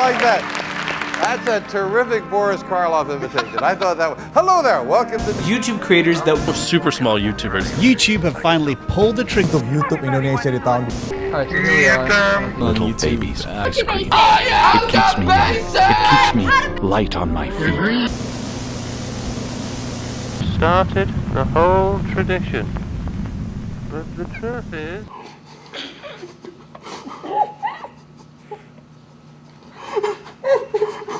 like that. That's a terrific Boris Karloff imitation. I thought that was... Hello there, welcome to... YouTube creators that Super small YouTubers. YouTube have finally pulled the trigger. YouTube Indonesia di tahun Little babies ice cream. It keeps me light on my feet. Started the whole tradition. But the truth is...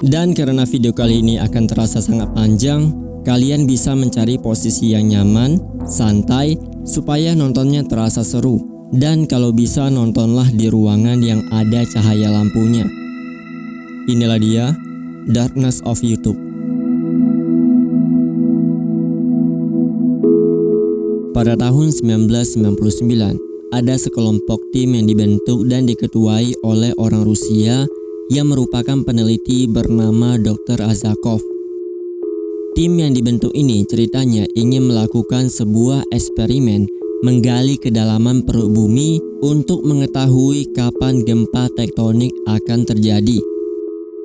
Dan karena video kali ini akan terasa sangat panjang, kalian bisa mencari posisi yang nyaman, santai, supaya nontonnya terasa seru. Dan kalau bisa nontonlah di ruangan yang ada cahaya lampunya. Inilah dia, Darkness of YouTube. Pada tahun 1999, ada sekelompok tim yang dibentuk dan diketuai oleh orang Rusia yang merupakan peneliti bernama Dr. Azakov. Tim yang dibentuk ini ceritanya ingin melakukan sebuah eksperimen menggali kedalaman perut bumi untuk mengetahui kapan gempa tektonik akan terjadi.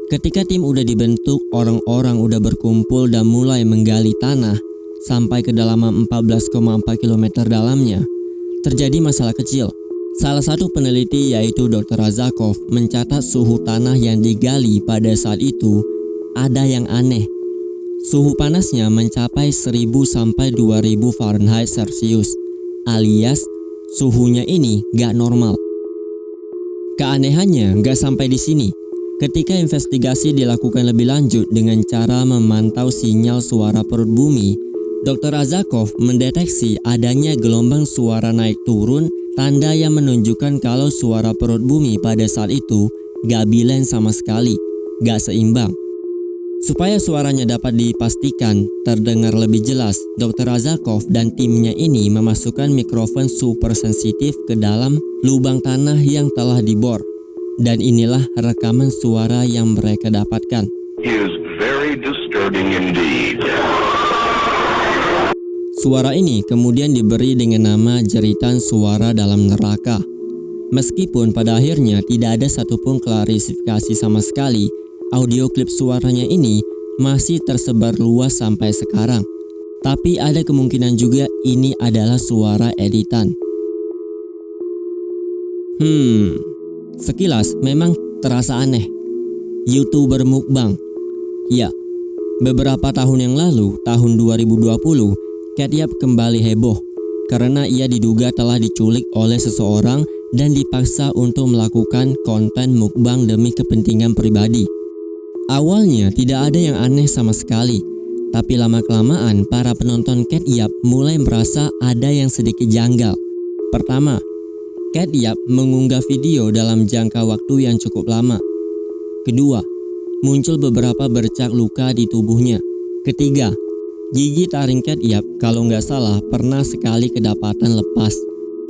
Ketika tim udah dibentuk, orang-orang udah berkumpul dan mulai menggali tanah sampai kedalaman 14,4 km dalamnya. Terjadi masalah kecil. Salah satu peneliti yaitu Dr. Azakov mencatat suhu tanah yang digali pada saat itu ada yang aneh. Suhu panasnya mencapai 1000 sampai 2000 Fahrenheit Celcius, alias suhunya ini gak normal. Keanehannya gak sampai di sini. Ketika investigasi dilakukan lebih lanjut dengan cara memantau sinyal suara perut bumi, Dr. Azakov mendeteksi adanya gelombang suara naik turun, tanda yang menunjukkan kalau suara perut bumi pada saat itu gak bilen sama sekali, gak seimbang. Supaya suaranya dapat dipastikan terdengar lebih jelas, Dr. Azakov dan timnya ini memasukkan mikrofon super sensitif ke dalam lubang tanah yang telah dibor. Dan inilah rekaman suara yang mereka dapatkan. Is very disturbing indeed. Suara ini kemudian diberi dengan nama jeritan suara dalam neraka. Meskipun pada akhirnya tidak ada satupun klarifikasi sama sekali, audio klip suaranya ini masih tersebar luas sampai sekarang. Tapi ada kemungkinan juga ini adalah suara editan. Sekilas memang terasa aneh. YouTuber mukbang. Ya, beberapa tahun yang lalu, tahun 2020, Cat Yap kembali heboh karena ia diduga telah diculik oleh seseorang dan dipaksa untuk melakukan konten mukbang demi kepentingan pribadi. Awalnya tidak ada yang aneh sama sekali, tapi lama-kelamaan para penonton Cat Yap mulai merasa ada yang sedikit janggal. Pertama, Cat Yap mengunggah video dalam jangka waktu yang cukup lama. Kedua, muncul beberapa bercak luka di tubuhnya. Ketiga, gigi taring Cat Yap kalau nggak salah pernah sekali kedapatan lepas.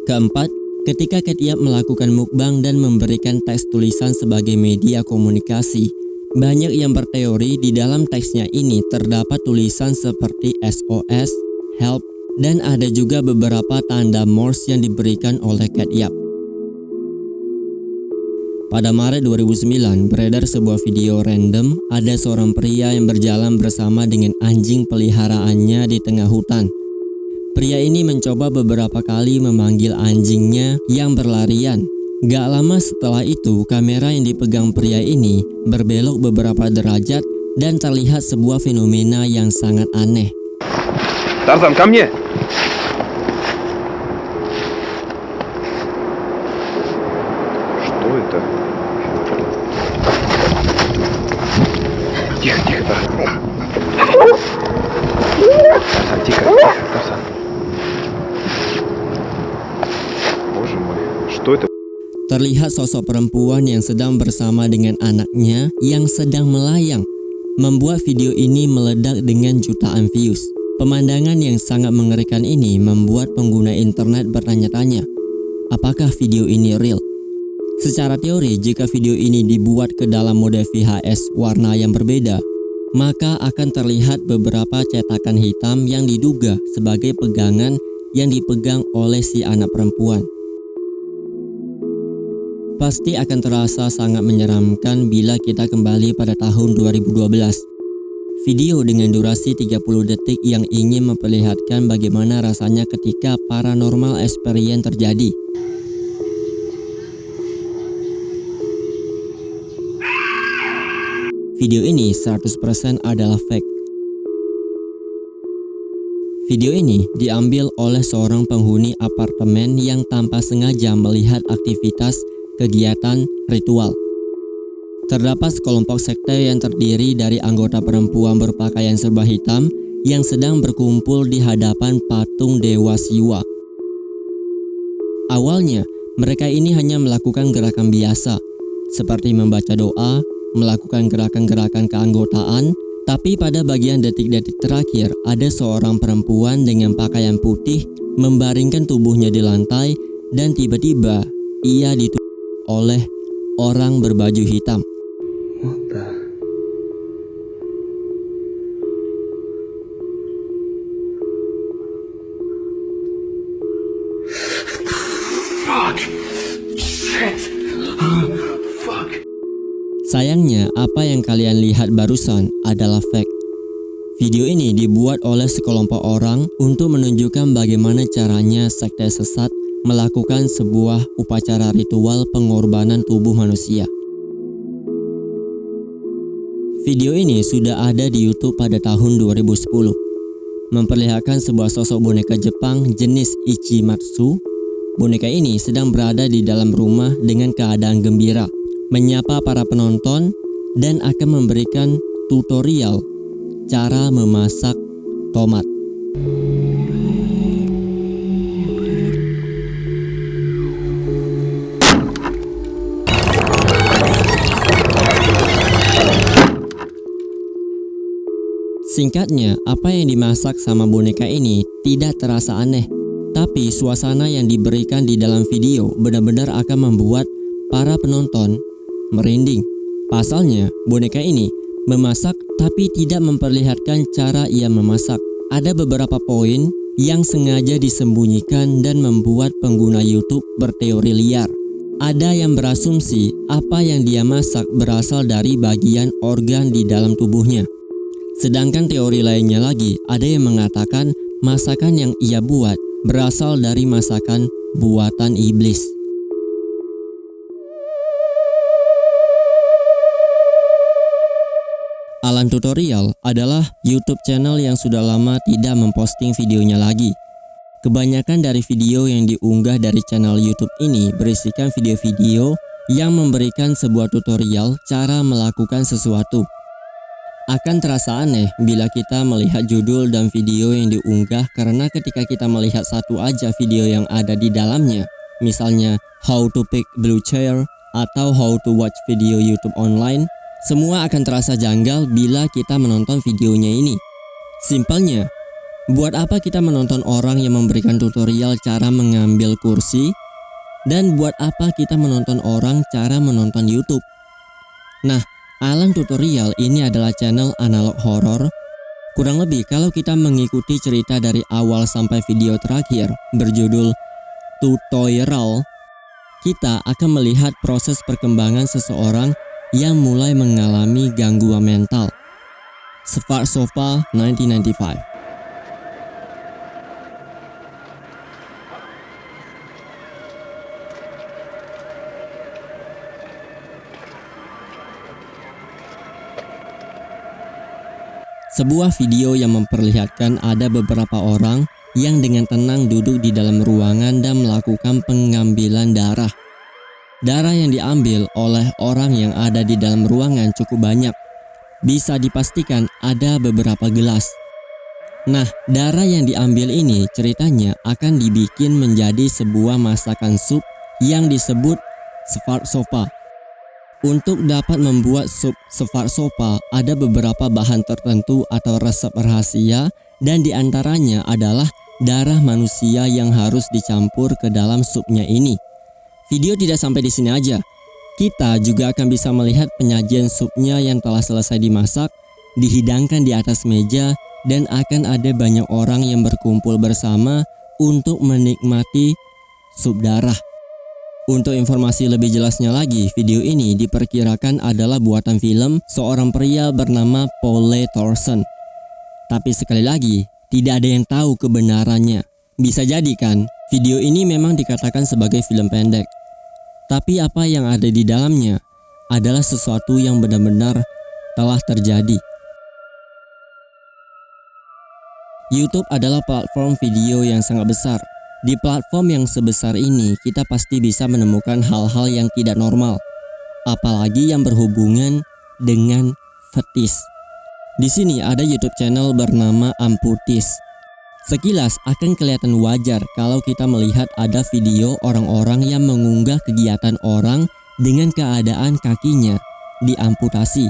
Keempat, ketika Cat Yap melakukan mukbang dan memberikan teks tulisan sebagai media komunikasi, banyak yang berteori di dalam teksnya ini terdapat tulisan seperti SOS, help, dan ada juga beberapa tanda Morse yang diberikan oleh Cat Yap. Pada Maret 2009, beredar sebuah video random ada seorang pria yang berjalan bersama dengan anjing peliharaannya di tengah hutan. Pria ini mencoba beberapa kali memanggil anjingnya yang berlarian. Gak lama setelah itu, kamera yang dipegang pria ini berbelok beberapa derajat dan terlihat sebuah fenomena yang sangat aneh. Tarzan, ко мне! Что это? Тихо, тихо, Таrzan. Tarzan, тихо, Tarzan. Боже мой, что это? Terlihat sosok perempuan yang sedang bersama dengan anaknya yang sedang melayang, membuat video ini meledak dengan jutaan views. Pemandangan yang sangat mengerikan ini membuat pengguna internet bertanya-tanya, apakah video ini real? Secara teori, jika video ini dibuat ke dalam mode VHS warna yang berbeda, maka akan terlihat beberapa cetakan hitam yang diduga sebagai pegangan yang dipegang oleh si anak perempuan. pasti akan terasa sangat menyeramkan bila kita kembali pada tahun 2012. Video dengan durasi 30 detik yang ingin memperlihatkan bagaimana rasanya ketika paranormal experience terjadi. Video ini 100% adalah fake. Video ini diambil oleh seorang penghuni apartemen yang tanpa sengaja melihat aktivitas kegiatan ritual. Terdapat sekelompok sekte yang terdiri dari anggota perempuan berpakaian serba hitam yang sedang berkumpul di hadapan patung Dewa Siwa. Awalnya, mereka ini hanya melakukan gerakan biasa, seperti membaca doa, melakukan gerakan-gerakan keanggotaan, tapi pada bagian detik-detik terakhir ada seorang perempuan dengan pakaian putih membaringkan tubuhnya di lantai dan tiba-tiba ia ditutup oleh orang berbaju hitam. Sayangnya, apa yang kalian lihat barusan adalah fake. Video ini dibuat oleh sekelompok orang untuk menunjukkan bagaimana caranya sekte sesat melakukan sebuah upacara ritual pengorbanan tubuh manusia. Video ini sudah ada di YouTube pada tahun 2010. Memperlihatkan sebuah sosok boneka Jepang jenis Ichimatsu. Boneka ini sedang berada di dalam rumah dengan keadaan gembira, menyapa para penonton dan akan memberikan tutorial cara memasak tomat. Singkatnya, apa yang dimasak sama boneka ini tidak terasa aneh, tapi suasana yang diberikan di dalam video benar-benar akan membuat para penonton merinding. Pasalnya, boneka ini memasak tapi tidak memperlihatkan cara ia memasak. Ada beberapa poin yang sengaja disembunyikan dan membuat pengguna YouTube berteori liar. Ada yang berasumsi apa yang dia masak berasal dari bagian organ di dalam tubuhnya. Sedangkan teori lainnya lagi, ada yang mengatakan masakan yang ia buat berasal dari masakan buatan iblis. Alan Tutorial adalah YouTube channel yang sudah lama tidak memposting videonya lagi. Kebanyakan dari video yang diunggah dari channel YouTube ini berisikan video-video yang memberikan sebuah tutorial cara melakukan sesuatu. Akan terasa aneh bila kita melihat judul dan video yang diunggah karena ketika kita melihat satu aja video yang ada di dalamnya, misalnya how to pick blue chair atau how to watch video YouTube online, semua akan terasa janggal bila kita menonton videonya ini. Simpelnya, buat apa kita menonton orang yang memberikan tutorial cara mengambil kursi? Dan buat apa kita menonton orang cara menonton YouTube? Nah, Alan Tutorial ini adalah channel analog horror. Kurang lebih kalau kita mengikuti cerita dari awal sampai video terakhir berjudul Tutorial, kita akan melihat proses perkembangan seseorang yang mulai mengalami gangguan mental. Svartsofa 1995. Sebuah video yang memperlihatkan ada beberapa orang yang dengan tenang duduk di dalam ruangan dan melakukan pengambilan darah. Darah yang diambil oleh orang yang ada di dalam ruangan cukup banyak. Bisa dipastikan ada beberapa gelas. Nah, darah yang diambil ini ceritanya akan dibikin menjadi sebuah masakan sup yang disebut Svartsofa. Untuk dapat membuat sup Svartsofa ada beberapa bahan tertentu atau resep rahasia dan diantaranya adalah darah manusia yang harus dicampur ke dalam supnya ini. Video tidak sampai di sini aja. Kita juga akan bisa melihat penyajian supnya yang telah selesai dimasak, dihidangkan di atas meja dan akan ada banyak orang yang berkumpul bersama untuk menikmati sup darah. Untuk informasi lebih jelasnya lagi, video ini diperkirakan adalah buatan film seorang pria bernama Poul Thorsen. Tapi sekali lagi, tidak ada yang tahu kebenarannya. Bisa jadi kan, video ini memang dikatakan sebagai film pendek. Tapi apa yang ada di dalamnya adalah sesuatu yang benar-benar telah terjadi. YouTube adalah platform video yang sangat besar. Di platform yang sebesar ini, kita pasti bisa menemukan hal-hal yang tidak normal, apalagi yang berhubungan dengan fetis. Di sini ada YouTube channel bernama Amputis. Sekilas akan kelihatan wajar kalau kita melihat ada video orang-orang yang mengunggah kegiatan orang dengan keadaan kakinya diamputasi.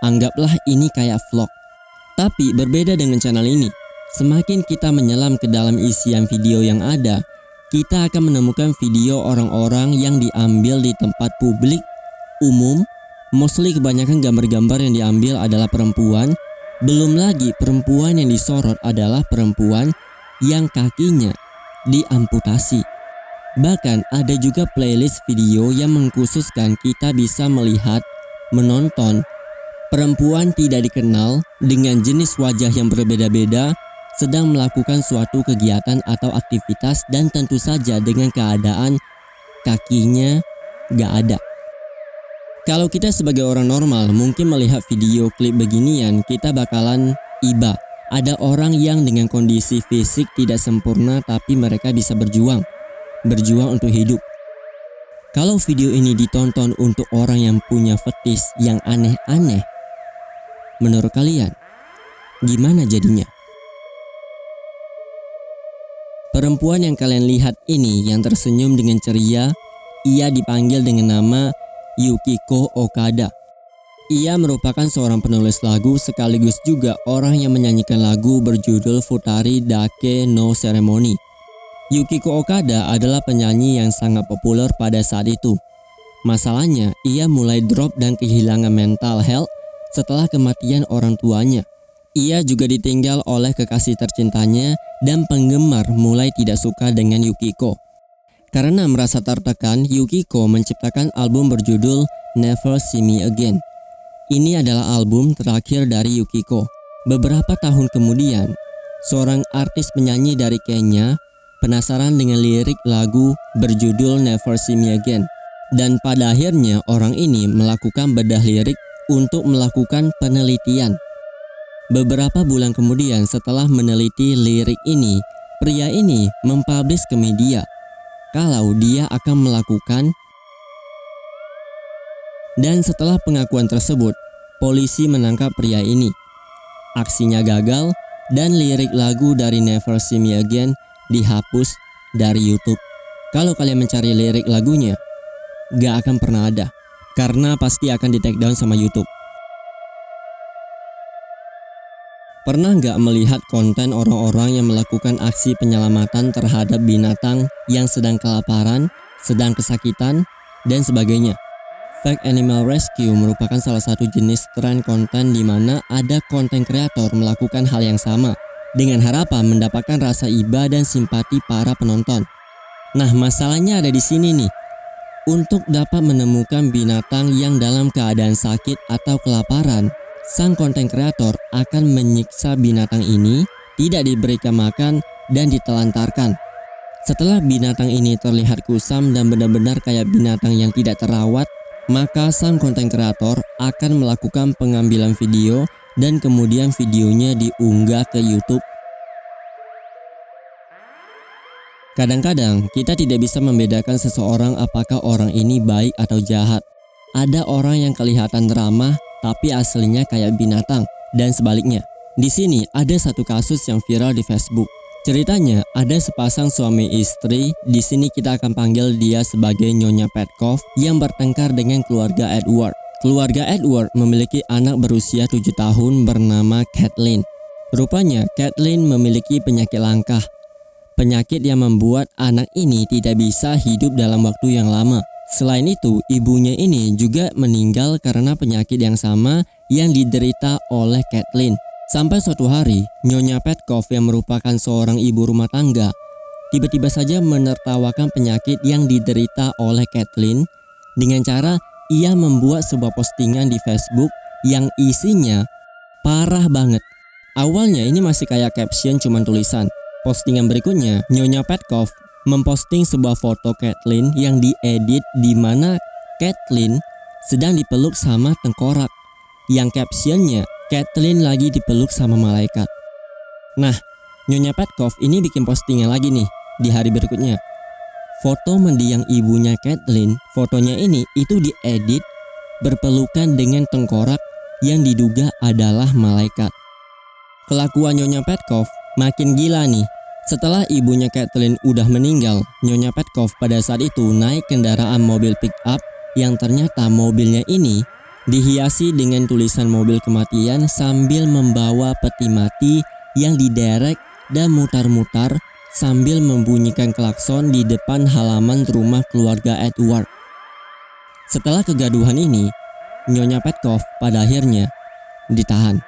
Anggaplah ini kayak vlog. Tapi berbeda dengan channel ini. Semakin kita menyelam ke dalam isian video yang ada, kita akan menemukan video orang-orang yang diambil di tempat publik, umum. Mostly kebanyakan gambar-gambar yang diambil adalah perempuan. Belum lagi perempuan yang disorot adalah perempuan yang kakinya diamputasi. Bahkan ada juga playlist video yang mengkhususkan kita bisa melihat, menonton perempuan tidak dikenal dengan jenis wajah yang berbeda-beda sedang melakukan suatu kegiatan atau aktivitas dan tentu saja dengan keadaan kakinya gak ada. Kalau kita sebagai orang normal mungkin melihat video klip beginian kita bakalan iba. Ada orang yang dengan kondisi fisik tidak sempurna tapi mereka bisa berjuang untuk hidup. Kalau video ini ditonton untuk orang yang punya fetis yang aneh-aneh, menurut kalian gimana jadinya? Perempuan yang kalian lihat ini yang tersenyum dengan ceria, ia dipanggil dengan nama Yukiko Okada. Ia merupakan seorang penulis lagu sekaligus juga orang yang menyanyikan lagu berjudul Futari Dake no Ceremony. Yukiko Okada adalah penyanyi yang sangat populer pada saat itu. Masalahnya, ia mulai drop dan kehilangan mental health setelah kematian orang tuanya. Ia juga ditinggal oleh kekasih tercintanya dan penggemar mulai tidak suka dengan Yukiko. Karena merasa tertekan, Yukiko menciptakan album berjudul Never See Me Again. Ini adalah album terakhir dari Yukiko. Beberapa tahun kemudian, seorang artis penyanyi dari Kenya penasaran dengan lirik lagu berjudul Never See Me Again. Dan pada akhirnya orang ini melakukan bedah lirik untuk melakukan penelitian. Beberapa bulan kemudian setelah meneliti lirik ini, pria ini mempublish ke media kalau dia akan melakukan. Dan setelah pengakuan tersebut, polisi menangkap pria ini. Aksinya gagal dan lirik lagu dari Never See Me Again dihapus dari YouTube. Kalau kalian mencari lirik lagunya, gak akan pernah ada, karena pasti akan di take down sama YouTube. Pernah gak melihat konten orang-orang yang melakukan aksi penyelamatan terhadap binatang yang sedang kelaparan, sedang kesakitan, dan sebagainya? Fake Animal Rescue merupakan salah satu jenis tren konten di mana ada konten kreator melakukan hal yang sama dengan harapan mendapatkan rasa iba dan simpati para penonton. Nah, masalahnya ada di sini nih. Untuk dapat menemukan binatang yang dalam keadaan sakit atau kelaparan, sang konten kreator akan menyiksa binatang ini, tidak diberikan makan, dan ditelantarkan. Setelah binatang ini terlihat kusam dan benar-benar kayak binatang yang tidak terawat, maka sang konten kreator akan melakukan pengambilan video dan kemudian videonya diunggah ke YouTube. Kadang-kadang kita tidak bisa membedakan seseorang apakah orang ini baik atau jahat. Ada orang yang kelihatan ramah tapi aslinya kayak binatang, dan sebaliknya. Di sini ada satu kasus yang viral di Facebook. Ceritanya ada sepasang suami istri. Di sini kita akan panggil dia sebagai Nyonya Petkov yang bertengkar dengan keluarga Edward. Keluarga Edward memiliki anak berusia 7 tahun bernama Kathleen. Rupanya Kathleen memiliki penyakit langka. Penyakit yang membuat anak ini tidak bisa hidup dalam waktu yang lama. Selain itu, ibunya ini juga meninggal karena penyakit yang sama yang diderita oleh Kathleen. Sampai suatu hari, Nyonya Petkov yang merupakan seorang ibu rumah tangga tiba-tiba saja menertawakan penyakit yang diderita oleh Kathleen dengan cara ia membuat sebuah postingan di Facebook yang isinya parah banget. Awalnya ini masih kayak caption cuman tulisan. Postingan berikutnya, Nyonya Petkov memposting sebuah foto Kathleen yang diedit di mana Kathleen sedang dipeluk sama tengkorak. Yang captionnya, Kathleen lagi dipeluk sama malaikat. Nah, Nyonya Petkov ini bikin postingan lagi nih di hari berikutnya. Foto mendiang ibunya Kathleen, fotonya ini itu diedit berpelukan dengan tengkorak yang diduga adalah malaikat. Kelakuan Nyonya Petkov makin gila nih. Setelah ibunya Kathleen udah meninggal, Nyonya Petkov pada saat itu naik kendaraan mobil pick up yang ternyata mobilnya ini dihiasi dengan tulisan mobil kematian sambil membawa peti mati yang diderek dan mutar-mutar sambil membunyikan klakson di depan halaman rumah keluarga Edward. Setelah kegaduhan ini, Nyonya Petkov pada akhirnya ditahan.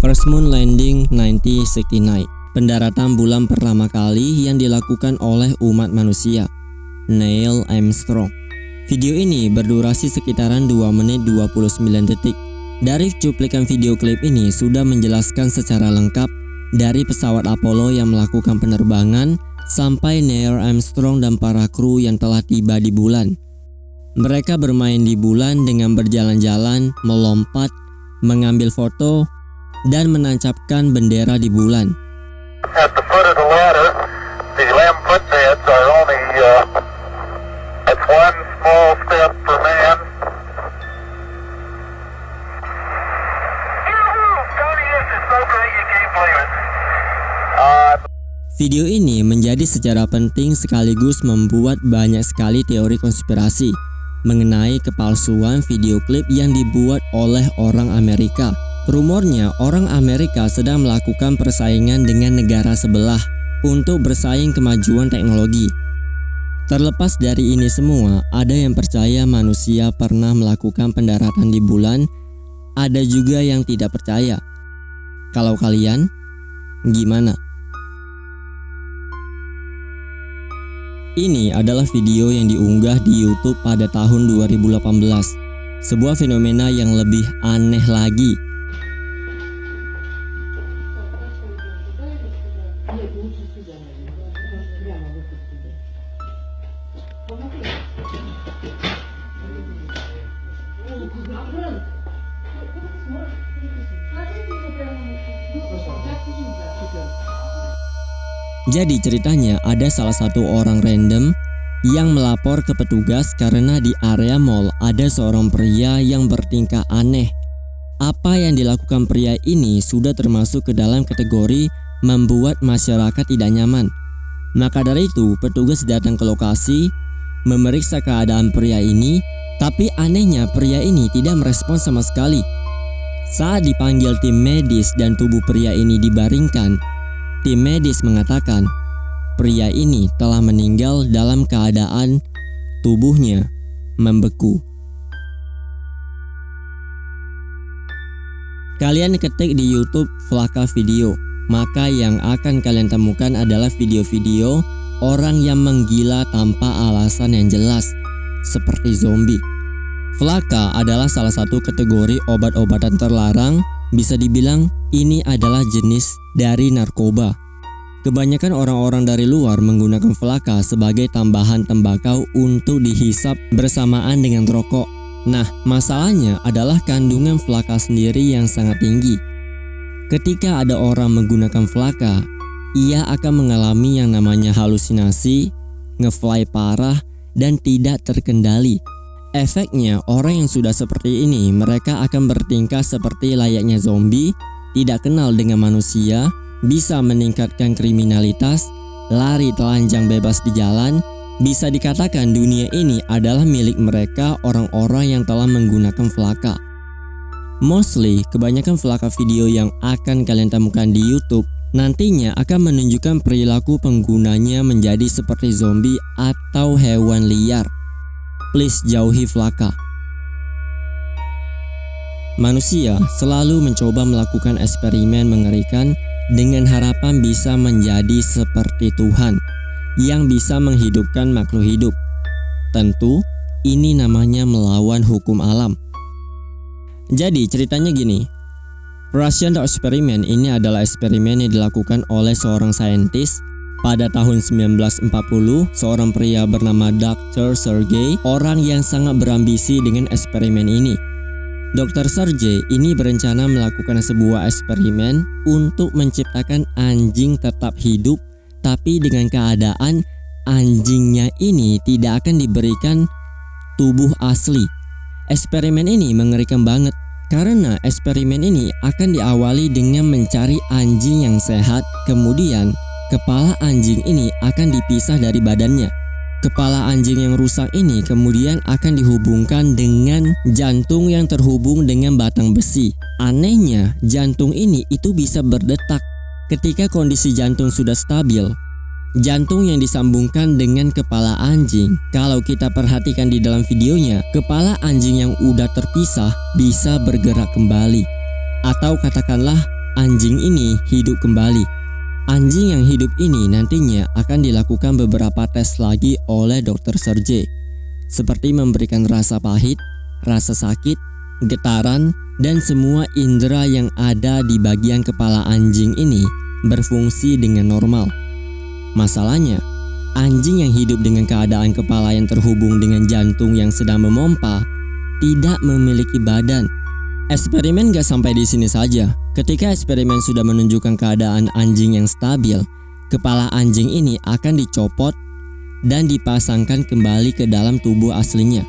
First Moon Landing 1969, pendaratan bulan pertama kali yang dilakukan oleh umat manusia, Neil Armstrong. Video ini berdurasi sekitaran 2 menit 29 detik. Dari cuplikan video klip ini sudah menjelaskan secara lengkap dari pesawat Apollo yang melakukan penerbangan sampai Neil Armstrong dan para kru yang telah tiba di bulan. Mereka bermain di bulan dengan berjalan-jalan, melompat, mengambil foto, dan menancapkan bendera di bulan. At the foot of the ladder, the lamb footpads are only, it's one small step for man. Tony, this is so great you can't believe it. Video ini menjadi sejarah penting sekaligus membuat banyak sekali teori konspirasi mengenai kepalsuan video klip yang dibuat oleh orang Amerika. Rumornya orang Amerika sedang melakukan persaingan dengan negara sebelah untuk bersaing kemajuan teknologi. Terlepas dari ini semua, ada yang percaya manusia pernah melakukan pendaratan di bulan, ada juga yang tidak percaya. Kalau kalian, gimana? Ini adalah video yang diunggah di YouTube pada tahun 2018. Sebuah fenomena yang lebih aneh lagi. Jadi ceritanya ada salah satu orang random yang melapor ke petugas karena di area mall ada seorang pria yang bertingkah aneh. Apa yang dilakukan pria ini sudah termasuk ke dalam kategori membuat masyarakat tidak nyaman. Maka dari itu petugas datang ke lokasi, memeriksa keadaan pria ini, tapi anehnya pria ini tidak merespon sama sekali. Saat dipanggil tim medis dan tubuh pria ini dibaringkan, tim medis mengatakan pria ini telah meninggal dalam keadaan tubuhnya membeku. Kalian ketik di YouTube Flaka Video, maka yang akan kalian temukan adalah video-video orang yang menggila tanpa alasan yang jelas, seperti zombie. Flaka adalah salah satu kategori obat-obatan terlarang. Bisa dibilang ini adalah jenis dari narkoba. Kebanyakan orang-orang dari luar menggunakan flaka sebagai tambahan tembakau untuk dihisap bersamaan dengan rokok. Nah, masalahnya adalah kandungan flaka sendiri yang sangat tinggi. Ketika ada orang menggunakan flaka, ia akan mengalami yang namanya halusinasi, ngefly parah, dan tidak terkendali. Efeknya, orang yang sudah seperti ini, mereka akan bertingkah seperti layaknya zombie, tidak kenal dengan manusia, bisa meningkatkan kriminalitas, lari telanjang bebas di jalan. Bisa dikatakan dunia ini adalah milik mereka, orang-orang yang telah menggunakan flaka. Mostly, kebanyakan flaka video yang akan kalian temukan di YouTube nantinya akan menunjukkan perilaku penggunanya menjadi seperti zombie atau hewan liar. Please jauhi flaka. Manusia selalu mencoba melakukan eksperimen mengerikan dengan harapan bisa menjadi seperti Tuhan yang bisa menghidupkan makhluk hidup. Tentu, ini namanya melawan hukum alam. Jadi ceritanya gini, Russian Dog Experiment ini adalah eksperimen yang dilakukan oleh seorang saintis pada tahun 1940. Seorang pria bernama Dr. Sergey, orang yang sangat berambisi dengan eksperimen ini. Dr. Sergey ini berencana melakukan sebuah eksperimen untuk menciptakan anjing tetap hidup, tapi dengan keadaan anjingnya ini tidak akan diberikan tubuh asli. Eksperimen ini mengerikan banget karena eksperimen ini akan diawali dengan mencari anjing yang sehat, kemudian kepala anjing ini akan dipisah dari badannya. Kepala anjing yang rusak ini kemudian akan dihubungkan dengan jantung yang terhubung dengan batang besi. Anehnya, jantung ini itu bisa berdetak. Ketika kondisi jantung sudah stabil, jantung yang disambungkan dengan kepala anjing, kalau kita perhatikan di dalam videonya, kepala anjing yang udah terpisah bisa bergerak kembali. Atau katakanlah anjing ini hidup kembali. Anjing yang hidup ini nantinya akan dilakukan beberapa tes lagi oleh Dr. Sergey, seperti memberikan rasa pahit, rasa sakit, getaran, dan semua indera yang ada di bagian kepala anjing ini berfungsi dengan normal. Masalahnya, anjing yang hidup dengan keadaan kepala yang terhubung dengan jantung yang sedang memompa tidak memiliki badan. Eksperimen gak sampai di sini saja. Ketika eksperimen sudah menunjukkan keadaan anjing yang stabil, kepala anjing ini akan dicopot dan dipasangkan kembali ke dalam tubuh aslinya.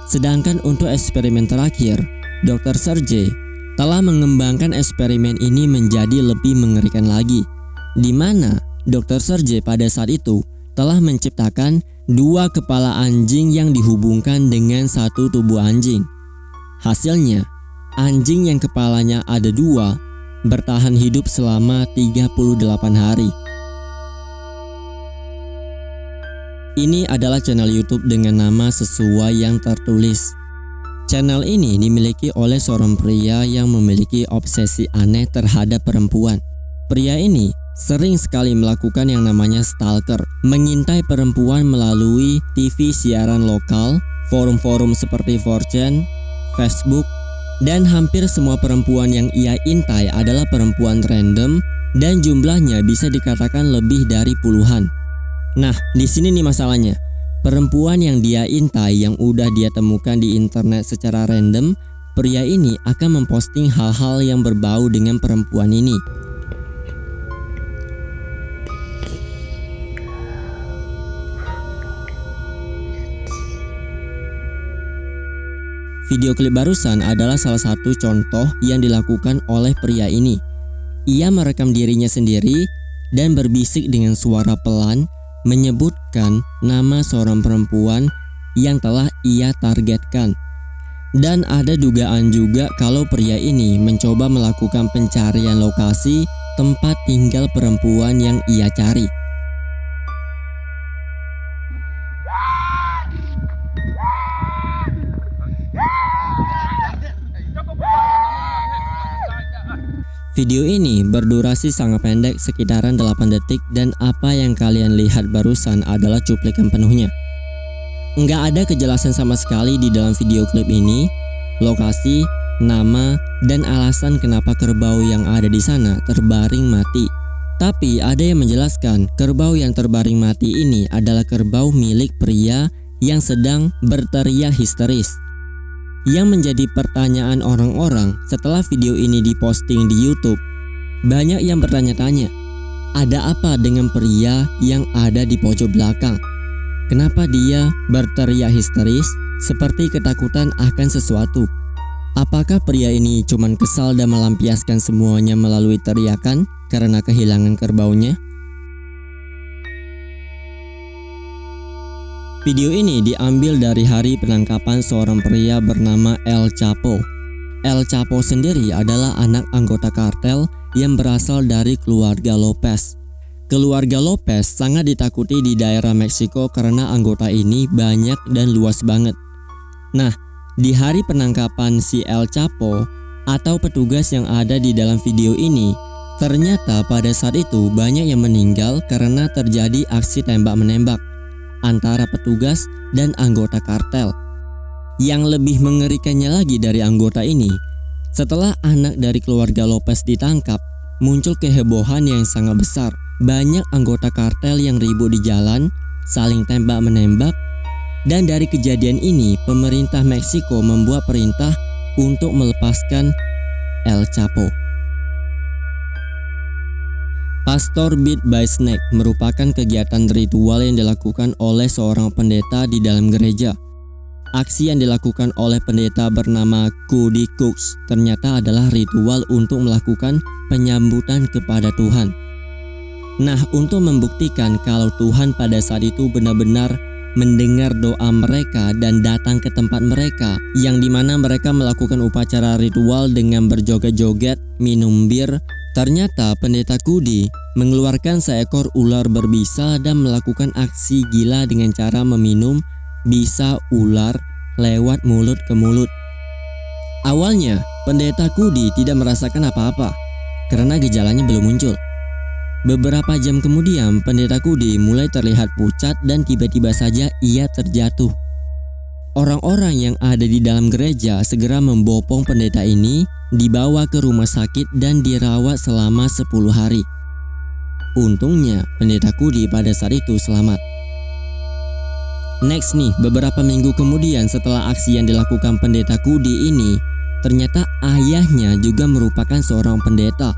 Sedangkan untuk eksperimen terakhir, Dr. Sergey telah mengembangkan eksperimen ini menjadi lebih mengerikan lagi, di mana Dr. Sergey pada saat itu telah menciptakan 2 kepala anjing yang dihubungkan dengan satu tubuh anjing. Hasilnya, anjing yang kepalanya ada 2 bertahan hidup selama 38 hari. Ini adalah channel YouTube dengan nama sesuai yang tertulis. Channel ini dimiliki oleh seorang pria yang memiliki obsesi aneh terhadap perempuan. Pria ini sering sekali melakukan yang namanya stalker, mengintai perempuan melalui TV siaran lokal, forum-forum seperti 4chan, Facebook, dan hampir semua perempuan yang ia intai adalah perempuan random dan jumlahnya bisa dikatakan lebih dari puluhan. Nah, di sini nih masalahnya. Perempuan yang dia intai yang udah dia temukan di internet secara random, pria ini akan memposting hal-hal yang berbau dengan perempuan ini. Video klip barusan adalah salah satu contoh yang dilakukan oleh pria ini. Ia merekam dirinya sendiri dan berbisik dengan suara pelan menyebutkan nama seorang perempuan yang telah ia targetkan. Dan ada dugaan juga kalau pria ini mencoba melakukan pencarian lokasi tempat tinggal perempuan yang ia cari. Video ini berdurasi sangat pendek, sekitaran 8 detik, dan apa yang kalian lihat barusan adalah cuplikan penuhnya. Nggak ada kejelasan sama sekali di dalam video klip ini, lokasi, nama, dan alasan kenapa kerbau yang ada di sana terbaring mati. Tapi ada yang menjelaskan kerbau yang terbaring mati ini adalah kerbau milik pria yang sedang berteriak histeris. Yang menjadi pertanyaan orang-orang setelah video ini diposting di YouTube, banyak yang bertanya-tanya, ada apa dengan pria yang ada di pojok belakang? Kenapa dia berteriak histeris seperti ketakutan akan sesuatu? Apakah pria ini cuma kesal dan melampiaskan semuanya melalui teriakan karena kehilangan kerbaunya? Video ini diambil dari hari penangkapan seorang pria bernama El Chapo. El Chapo sendiri adalah anak anggota kartel yang berasal dari keluarga Lopez. Keluarga Lopez sangat ditakuti di daerah Meksiko karena anggota ini banyak dan luas banget. Nah, di hari penangkapan si El Chapo, atau petugas yang ada di dalam video ini, ternyata pada saat itu banyak yang meninggal karena terjadi aksi tembak-menembak antara petugas dan anggota kartel. Yang lebih mengerikannya lagi dari anggota ini, setelah anak dari keluarga Lopez ditangkap, muncul kehebohan yang sangat besar. Banyak anggota kartel yang ribut di jalan, saling tembak-menembak, dan dari kejadian ini pemerintah Meksiko membuat perintah untuk melepaskan El Chapo. Pastor Beat by Snake merupakan kegiatan ritual yang dilakukan oleh seorang pendeta di dalam gereja. Aksi yang dilakukan oleh pendeta bernama Cody Cooks ternyata adalah ritual untuk melakukan penyambutan kepada Tuhan. Nah, untuk membuktikan kalau Tuhan pada saat itu benar-benar mendengar doa mereka dan datang ke tempat mereka, yang dimana mereka melakukan upacara ritual dengan berjoget-joget, minum bir, ternyata pendeta Cody mengeluarkan seekor ular berbisa dan melakukan aksi gila dengan cara meminum bisa ular lewat mulut ke mulut. Awalnya, pendeta Cody tidak merasakan apa-apa karena gejalanya belum muncul. Beberapa jam kemudian, pendeta Cody mulai terlihat pucat dan tiba-tiba saja ia terjatuh. Orang-orang yang ada di dalam gereja segera membopong pendeta ini, dibawa ke rumah sakit dan dirawat selama 10 hari. Untungnya, pendeta Cody pada saat itu selamat. Next nih, beberapa minggu kemudian setelah aksi yang dilakukan pendeta Cody ini, ternyata ayahnya juga merupakan seorang pendeta.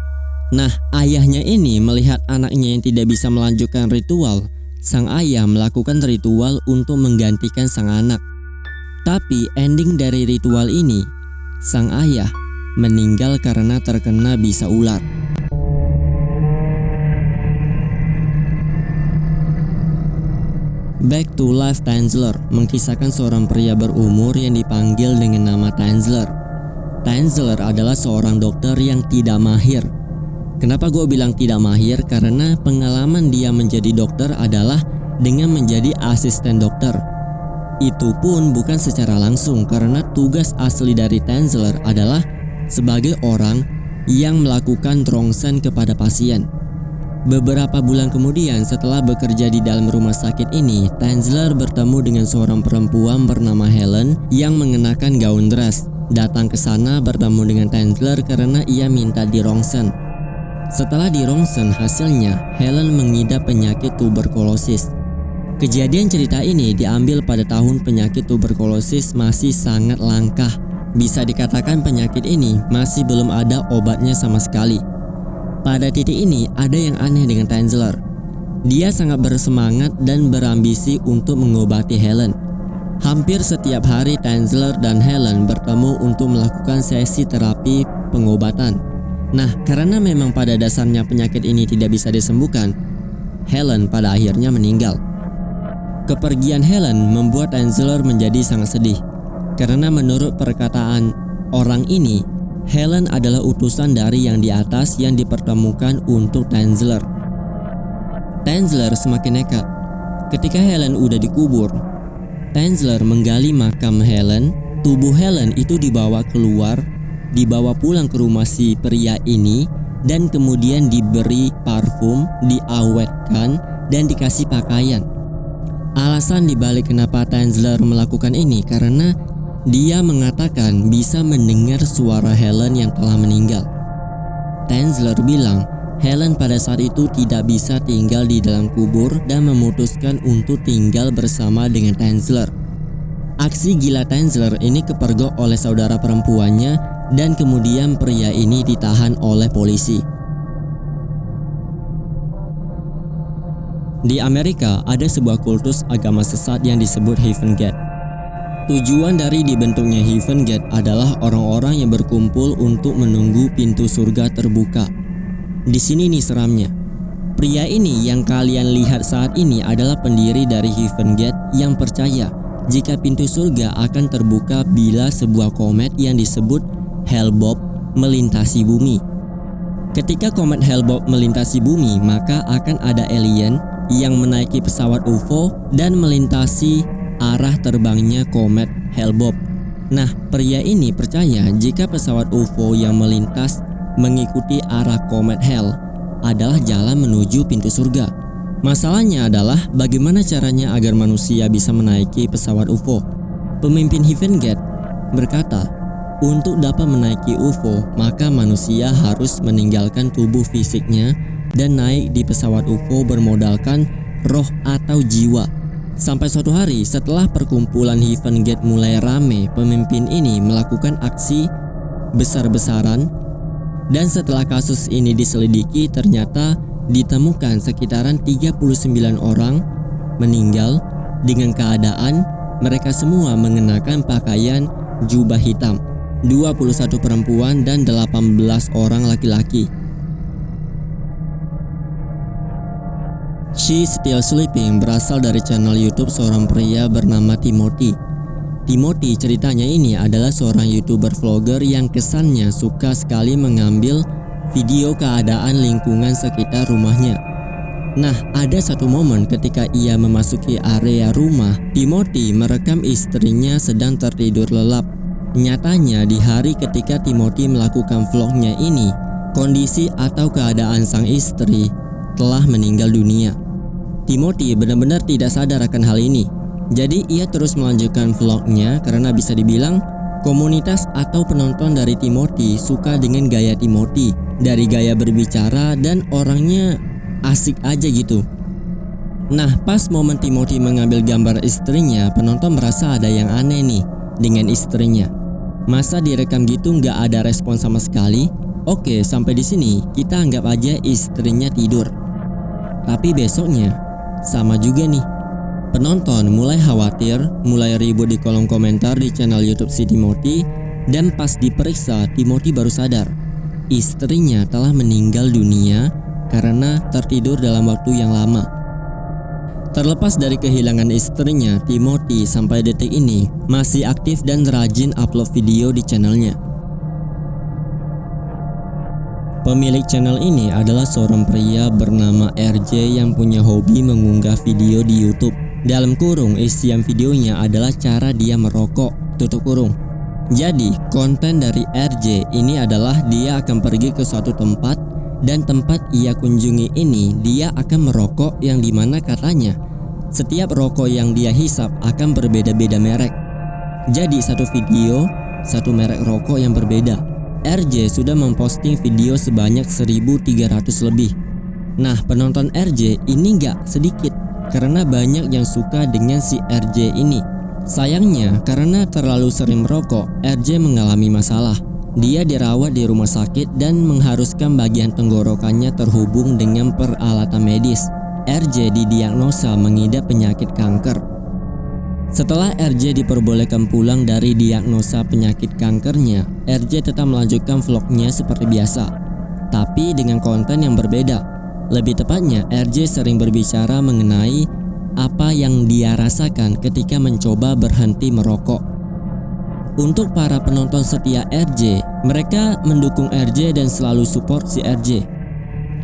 Nah, ayahnya ini melihat anaknya yang tidak bisa melanjutkan ritual. Sang ayah melakukan ritual untuk menggantikan sang anak. Tapi ending dari ritual ini, sang ayah meninggal karena terkena bisa ular. Back to Life Tanzler mengkisahkan seorang pria berumur yang dipanggil dengan nama Tanzler. Tanzler adalah seorang dokter yang tidak mahir. Kenapa gue bilang tidak mahir? Karena pengalaman dia menjadi dokter adalah dengan menjadi asisten dokter. Itu pun bukan secara langsung, karena tugas asli dari Tanzler adalah sebagai orang yang melakukan rongsen kepada pasien. Beberapa bulan kemudian setelah bekerja di dalam rumah sakit ini, Tanzler bertemu dengan seorang perempuan bernama Helen yang mengenakan gaun dress. Datang ke sana bertemu dengan Tanzler karena ia minta dirongsen. Setelah dirongsen, hasilnya Helen mengidap penyakit tuberkulosis. Kejadian cerita ini diambil pada tahun penyakit tuberkulosis masih sangat langka. Bisa dikatakan penyakit ini masih belum ada obatnya sama sekali. Pada titik ini ada yang aneh dengan Tanzler. Dia sangat bersemangat dan berambisi untuk mengobati Helen. Hampir setiap hari Tanzler dan Helen bertemu untuk melakukan sesi terapi pengobatan. Nah, karena memang pada dasarnya penyakit ini tidak bisa disembuhkan, Helen pada akhirnya meninggal. Kepergian Helen membuat Tanzler menjadi sangat sedih. Karena menurut perkataan orang ini, Helen adalah utusan dari yang di atas yang dipertemukan untuk Tanzler. Tanzler semakin nekat. Ketika Helen udah dikubur, Tanzler menggali makam Helen. Tubuh Helen itu dibawa keluar, dibawa pulang ke rumah si pria ini, dan kemudian diberi parfum, diawetkan, dan dikasih pakaian. Alasan dibalik kenapa Tanzler melakukan ini karena dia mengatakan bisa mendengar suara Helen yang telah meninggal. Tanzler bilang Helen pada saat itu tidak bisa tinggal di dalam kubur dan memutuskan untuk tinggal bersama dengan Tanzler. Aksi gila Tanzler ini kepergok oleh saudara perempuannya, dan kemudian pria ini ditahan oleh polisi. Di Amerika ada sebuah kultus agama sesat yang disebut Heaven Gate. Tujuan dari dibentuknya Heaven Gate adalah orang-orang yang berkumpul untuk menunggu pintu surga terbuka. Di sini nih seramnya. Pria ini yang kalian lihat saat ini adalah pendiri dari Heaven Gate yang percaya jika pintu surga akan terbuka bila sebuah komet yang disebut Hale-Bopp melintasi bumi. Ketika komet Hale-Bopp melintasi bumi, maka akan ada alien yang menaiki pesawat UFO dan melintasi arah terbangnya komet Hale-Bopp. Nah, pria ini percaya jika pesawat UFO yang melintas mengikuti arah komet Hale adalah jalan menuju pintu surga. Masalahnya adalah bagaimana caranya agar manusia bisa menaiki pesawat UFO. Pemimpin Heaven Gate berkata, untuk dapat menaiki UFO, maka manusia harus meninggalkan tubuh fisiknya dan naik di pesawat UFO bermodalkan roh atau jiwa. Sampai suatu hari setelah perkumpulan Heaven Gate mulai rame, pemimpin ini melakukan aksi besar-besaran, dan setelah kasus ini diselidiki ternyata ditemukan sekitaran 39 orang meninggal dengan keadaan mereka semua mengenakan pakaian jubah hitam, 21 perempuan dan 18 orang laki-laki. She Still Sleeping berasal dari channel YouTube seorang pria bernama Timothy. Timothy ceritanya ini adalah seorang YouTuber vlogger yang kesannya suka sekali mengambil video keadaan lingkungan sekitar rumahnya. Nah, ada satu momen ketika ia memasuki area rumah, Timothy merekam istrinya sedang tertidur lelap. Nyatanya di hari ketika Timothy melakukan vlognya ini, kondisi atau keadaan sang istri telah meninggal dunia. Timothy benar-benar tidak sadar akan hal ini. Jadi ia terus melanjutkan vlognya karena bisa dibilang komunitas atau penonton dari Timothy suka dengan gaya Timothy, dari gaya berbicara dan orangnya asik aja gitu. Nah, pas momen Timothy mengambil gambar istrinya, penonton merasa ada yang aneh nih dengan istrinya. Masa direkam gitu nggak ada respon sama sekali? Oke, sampai di sini kita anggap aja istrinya tidur. Tapi besoknya sama juga nih. Penonton mulai khawatir, mulai ribut di kolom komentar di channel YouTube si Timothy, dan pas diperiksa Timothy baru sadar istrinya telah meninggal dunia karena tertidur dalam waktu yang lama. Terlepas dari kehilangan istrinya, Timothy sampai detik ini masih aktif dan rajin upload video di channelnya. Pemilik channel ini adalah seorang pria bernama RJ yang punya hobi mengunggah video di YouTube. Dalam kurung, isian videonya adalah cara dia merokok, tutup kurung. Jadi, konten dari RJ ini adalah dia akan pergi ke suatu tempat, dan tempat ia kunjungi ini dia akan merokok yang dimana katanya setiap rokok yang dia hisap akan berbeda-beda merek. Jadi satu video, satu merek rokok yang berbeda. RJ sudah memposting video sebanyak 1.300 lebih. Nah, penonton RJ ini gak sedikit karena banyak yang suka dengan si RJ ini. Sayangnya karena terlalu sering merokok, RJ mengalami masalah. Dia dirawat di rumah sakit dan mengharuskan bagian tenggorokannya terhubung dengan peralatan medis. RJ didiagnosa mengidap penyakit kanker. Setelah RJ diperbolehkan pulang dari diagnosa penyakit kankernya, RJ tetap melanjutkan vlognya seperti biasa, tapi dengan konten yang berbeda. Lebih tepatnya, RJ sering berbicara mengenai apa yang dia rasakan ketika mencoba berhenti merokok. Untuk para penonton setia RJ, mereka mendukung RJ dan selalu support si RJ.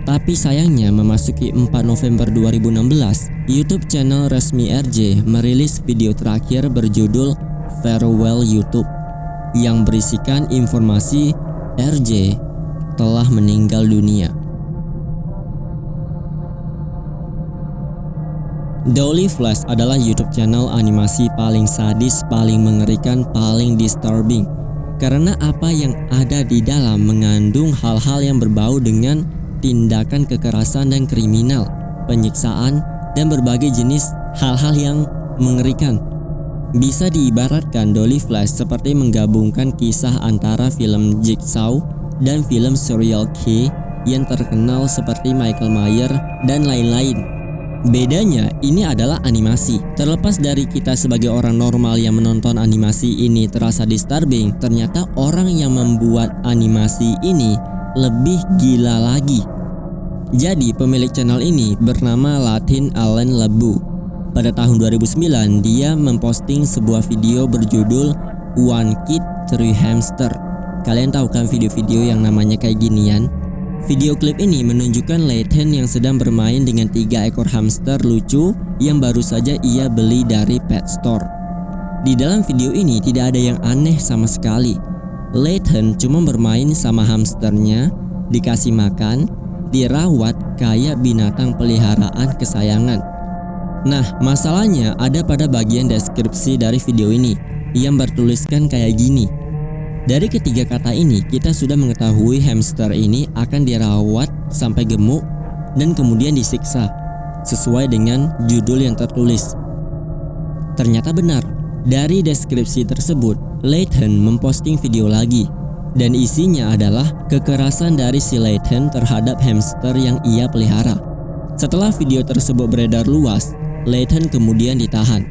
Tapi sayangnya memasuki 4 November 2016, YouTube channel resmi RJ merilis video terakhir berjudul Farewell YouTube yang berisikan informasi RJ telah meninggal dunia. Dolly Flash adalah YouTube channel animasi paling sadis, paling mengerikan, paling disturbing. Karena apa yang ada di dalam mengandung hal-hal yang berbau dengan tindakan kekerasan dan kriminal, penyiksaan, dan berbagai jenis hal-hal yang mengerikan. Bisa diibaratkan Dolly Flash seperti menggabungkan kisah antara film Jigsaw dan film serial killer yang terkenal seperti Michael Myers dan lain-lain. Bedanya ini adalah animasi. Terlepas dari kita sebagai orang normal yang menonton animasi ini terasa disturbing, ternyata orang yang membuat animasi ini lebih gila lagi. Jadi pemilik channel ini bernama Latin Allen Lebu. Pada tahun 2009 dia memposting sebuah video berjudul One Kid, Three Hamster. Kalian tahu kan video-video yang namanya kayak ginian? Video klip ini menunjukkan Lathan yang sedang bermain dengan 3 ekor hamster lucu yang baru saja ia beli dari pet store. Di dalam video ini tidak ada yang aneh sama sekali. Layton cuma bermain sama hamsternya, dikasih makan, dirawat kayak binatang peliharaan kesayangan. Nah, masalahnya ada pada bagian deskripsi dari video ini yang bertuliskan kayak gini. Dari ketiga kata ini, kita sudah mengetahui hamster ini akan dirawat sampai gemuk dan kemudian disiksa, sesuai dengan judul yang tertulis. Ternyata benar, dari deskripsi tersebut, Layton memposting video lagi, dan isinya adalah kekerasan dari si Layton terhadap hamster yang ia pelihara. Setelah video tersebut beredar luas, Layton kemudian ditahan.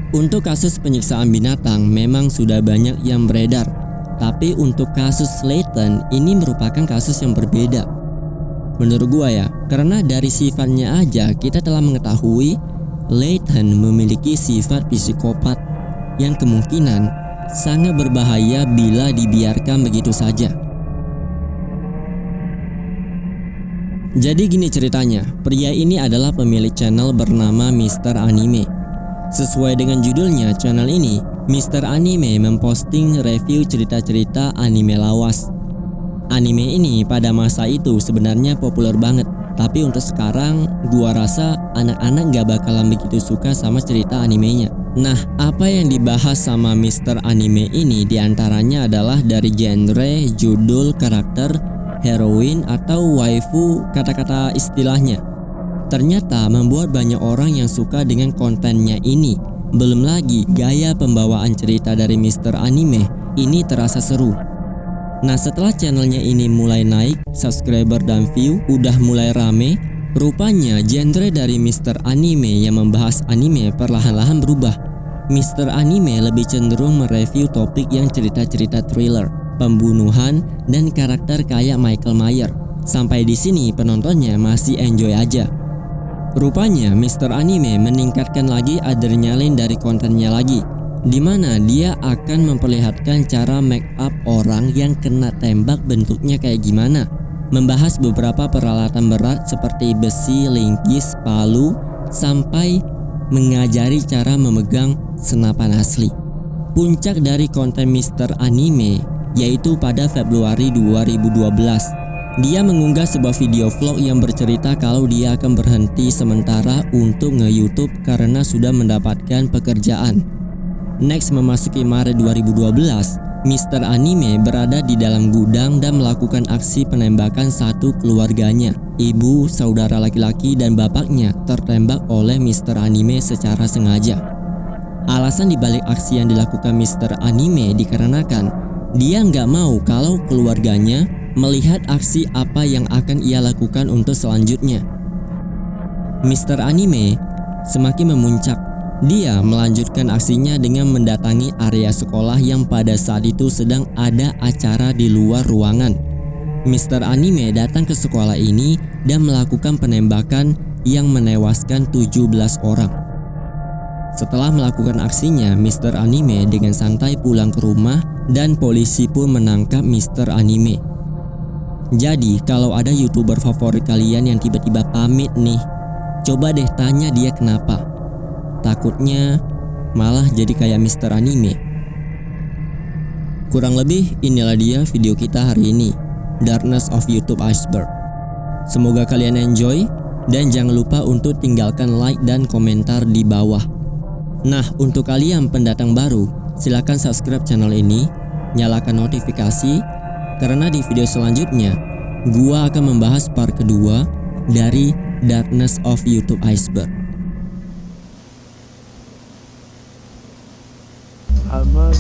Untuk kasus penyiksaan binatang memang sudah banyak yang beredar, tapi untuk kasus Layton ini merupakan kasus yang berbeda. Menurut gua ya, karena dari sifatnya aja kita telah mengetahui Layton memiliki sifat psikopat yang kemungkinan sangat berbahaya bila dibiarkan begitu saja. Jadi gini ceritanya, pria ini adalah pemilik channel bernama Mr. Anime. Sesuai dengan judulnya, channel ini, Mr. Anime memposting review cerita-cerita anime lawas. Anime ini pada masa itu sebenarnya populer banget, tapi untuk sekarang gua rasa anak-anak gak bakalan begitu suka sama cerita animenya. Nah, apa yang dibahas sama Mr. Anime ini diantaranya adalah dari genre, judul, karakter, heroin, atau waifu, kata-kata istilahnya. Ternyata membuat banyak orang yang suka dengan kontennya ini. Belum lagi gaya pembawaan cerita dari Mr. Anime ini terasa seru. Nah, setelah channelnya ini mulai naik, subscriber dan view udah mulai rame, rupanya genre dari Mr. Anime yang membahas anime perlahan-lahan berubah. Mr. Anime lebih cenderung mereview topik yang cerita-cerita thriller, pembunuhan, dan karakter kayak Michael Myers. Sampai di sini penontonnya masih enjoy aja. Rupanya Mr. Anime meningkatkan lagi adrenalin dari kontennya lagi, di mana dia akan memperlihatkan cara make up orang yang kena tembak bentuknya kayak gimana, membahas beberapa peralatan berat seperti besi, linggis, palu, sampai mengajari cara memegang senapan asli. Puncak dari konten Mr. Anime yaitu pada Februari 2012. Dia mengunggah sebuah video vlog yang bercerita kalau dia akan berhenti sementara untuk nge-YouTube karena sudah mendapatkan pekerjaan. Next, memasuki Maret 2012, Mr. Anime berada di dalam gudang dan melakukan aksi penembakan satu keluarganya. Ibu, saudara laki-laki, dan bapaknya tertembak oleh Mr. Anime secara sengaja. Alasan dibalik aksi yang dilakukan Mr. Anime dikarenakan dia nggak mau kalau keluarganya melihat aksi apa yang akan ia lakukan untuk selanjutnya. Mr. Anime semakin memuncak. Dia melanjutkan aksinya dengan mendatangi area sekolah yang pada saat itu sedang ada acara di luar ruangan. Mr. Anime datang ke sekolah ini dan melakukan penembakan yang menewaskan 17 orang. Setelah melakukan aksinya, Mr. Anime dengan santai pulang ke rumah dan polisi pun menangkap Mr. Anime. Jadi kalau ada YouTuber favorit kalian yang tiba-tiba pamit nih, coba deh tanya dia kenapa. Takutnya malah jadi kayak Mr. Anime. Kurang lebih inilah dia video kita hari ini, Darkness of YouTube Iceberg. Semoga kalian enjoy dan jangan lupa untuk tinggalkan like dan komentar di bawah. Nah, untuk kalian pendatang baru, silakan subscribe channel ini, nyalakan notifikasi, karena di video selanjutnya gua akan membahas part kedua dari Darkness of YouTube Iceberg. I'm a